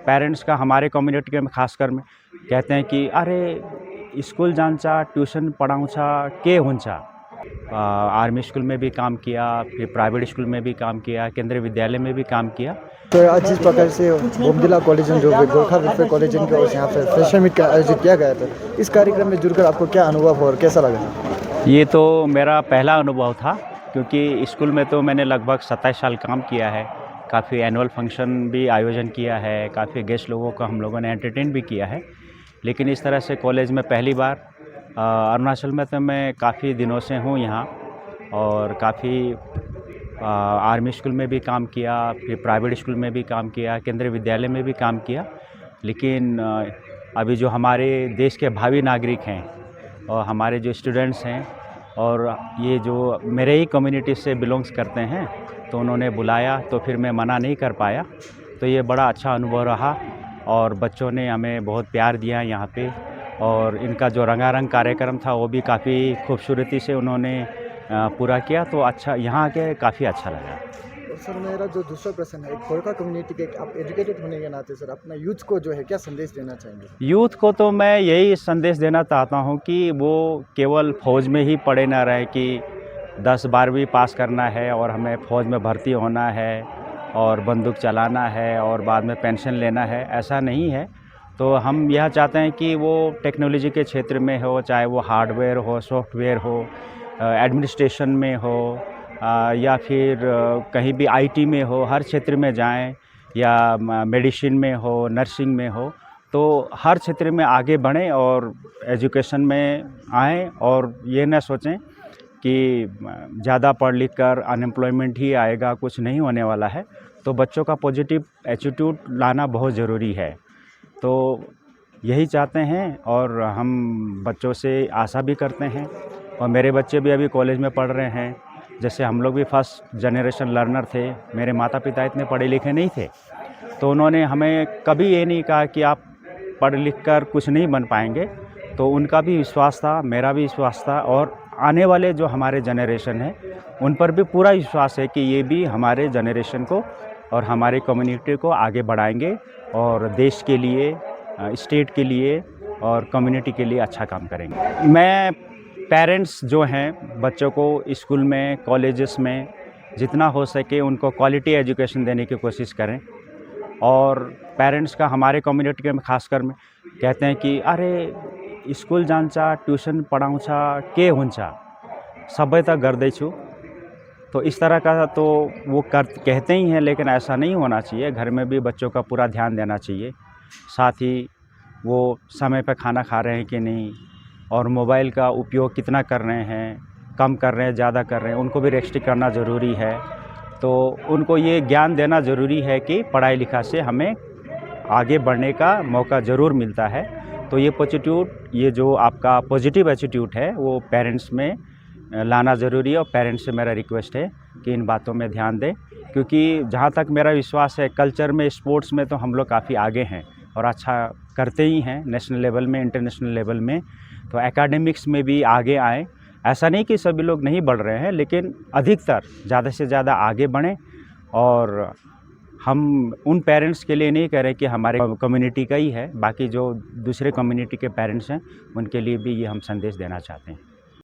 Parents का हमारे community के में खासकर में कहते हैं कि अरे स्कूल जान्छ ट्यूशन पढ़ाउँछ के हुन्छ। आर्मी स्कूल में भी काम किया, फिर प्राइवेट स्कूल में भी काम किया, केंद्रीय विद्यालय में भी काम किया। तो आज जिस प्रकार से बोमदिला कॉलेज जो गोरखा वेलफेयर कॉलेज की ओर से यहाँ पे फ्रेशर मीट का आयोजित किया गया था, इस कार्यक्रम में जुड़कर आपको क्या अनुभव और कैसा लगा? ये तो मेरा पहला अनुभव था, क्योंकि स्कूल में तो मैंने लगभग 27 साल काम किया है। काफ़ी एनुअल फंक्शन भी आयोजन किया है, काफ़ी गेस्ट लोगों को हम लोगों ने एंटरटेन भी किया है। लेकिन इस तरह से कॉलेज में पहली बार अरुणाचल में तो मैं काफ़ी दिनों से हूँ यहाँ, और काफ़ी आर्मी स्कूल में भी काम किया, फिर प्राइवेट स्कूल में भी काम किया, केंद्रीय विद्यालय में भी काम किया। लेकिन अभी जो हमारे देश के भावी नागरिक हैं और हमारे जो स्टूडेंट्स हैं, और ये जो मेरे ही कम्युनिटी से बिलोंग्स करते हैं, तो उन्होंने बुलाया तो फिर मैं मना नहीं कर पाया। तो ये बड़ा अच्छा अनुभव रहा, और बच्चों ने हमें बहुत प्यार दिया यहाँ पे। और इनका जो रंगारंग कार्यक्रम था वो भी काफ़ी खूबसूरती से उन्होंने पूरा किया। तो अच्छा, यहाँ आके काफ़ी अच्छा लगा। और सर, मेरा जो दूसरा प्रश्न है, एक गोरखा कम्युनिटी के आप एजुकेटेड होने के नाते सर अपना यूथ को जो है क्या संदेश देना चाहेंगे? यूथ को तो मैं यही संदेश देना चाहता हूँ कि वो केवल फ़ौज में ही पड़े ना रहे कि 10-12वीं पास करना है और हमें फ़ौज में भर्ती होना है और बंदूक चलाना है और बाद में पेंशन लेना है, ऐसा नहीं है। तो हम यह चाहते हैं कि वो टेक्नोलॉजी के क्षेत्र में हो, चाहे वो हार्डवेयर हो, सॉफ्टवेयर हो, एडमिनिस्ट्रेशन में हो, या फिर कहीं भी आईटी में हो, हर क्षेत्र में जाएं, या मेडिसिन में हो, नर्सिंग में हो, तो हर क्षेत्र में आगे बढ़ें और एजुकेशन में आएँ, और ये ना सोचें कि ज़्यादा पढ़ लिख कर अनएम्प्लॉयमेंट ही आएगा, कुछ नहीं होने वाला है। तो बच्चों का पॉजिटिव एटीट्यूड लाना बहुत ज़रूरी है। तो यही चाहते हैं, और हम बच्चों से आशा भी करते हैं। और मेरे बच्चे भी अभी कॉलेज में पढ़ रहे हैं। जैसे हम लोग भी फर्स्ट जनरेशन लर्नर थे, मेरे माता पिता इतने पढ़े लिखे नहीं थे, तो उन्होंने हमें कभी ये नहीं कहा कि आप पढ़ लिख कर कुछ नहीं बन पाएंगे। तो उनका भी विश्वास था, मेरा भी विश्वास था, और आने वाले जो हमारे जनरेशन है उन पर भी पूरा विश्वास है कि ये भी हमारे जनरेशन को और हमारे कम्युनिटी को आगे बढ़ाएंगे, और देश के लिए, स्टेट के लिए और कम्युनिटी के लिए अच्छा काम करेंगे। मैं पेरेंट्स जो हैं बच्चों को स्कूल में, कॉलेजेस में जितना हो सके उनको क्वालिटी एजुकेशन देने की कोशिश करें। और पेरेंट्स का हमारे कम्युनिटी के में खासकर में कहते हैं कि अरे स्कूल जान्छ ट्यूशन पढ़ाउँछ के हुन्छ, सबै त गर्दैछु। तो इस तरह का तो वो कहते ही हैं, लेकिन ऐसा नहीं होना चाहिए। घर में भी बच्चों का पूरा ध्यान देना चाहिए। साथ ही वो समय पर खाना खा रहे हैं कि नहीं, और मोबाइल का उपयोग कितना कर रहे हैं, कम कर रहे हैं, ज़्यादा कर रहे हैं, उनको भी रेस्ट्रिक्ट करना ज़रूरी है। तो उनको ये ज्ञान देना ज़रूरी है कि पढ़ाई लिखाई से हमें आगे बढ़ने का मौका ज़रूर मिलता है। तो ये जो आपका पॉजिटिव एटीट्यूड है वो पेरेंट्स में लाना ज़रूरी है। और पेरेंट्स से मेरा रिक्वेस्ट है कि इन बातों में ध्यान दें, क्योंकि जहाँ तक मेरा विश्वास है कल्चर में, स्पोर्ट्स में तो हम लोग काफ़ी आगे हैं और अच्छा करते ही हैं, नेशनल लेवल में, इंटरनेशनल लेवल में। तो एकेडमिक्स में भी आगे आएँ। ऐसा नहीं कि सभी लोग नहीं बढ़ रहे हैं, लेकिन अधिकतर ज़्यादा से ज़्यादा आगे बढ़ें। और हम उन पेरेंट्स के लिए नहीं कह रहे कि हमारे कम्युनिटी का ही है, बाकी जो दूसरे कम्युनिटी के पेरेंट्स हैं उनके लिए भी ये हम संदेश देना चाहते हैं।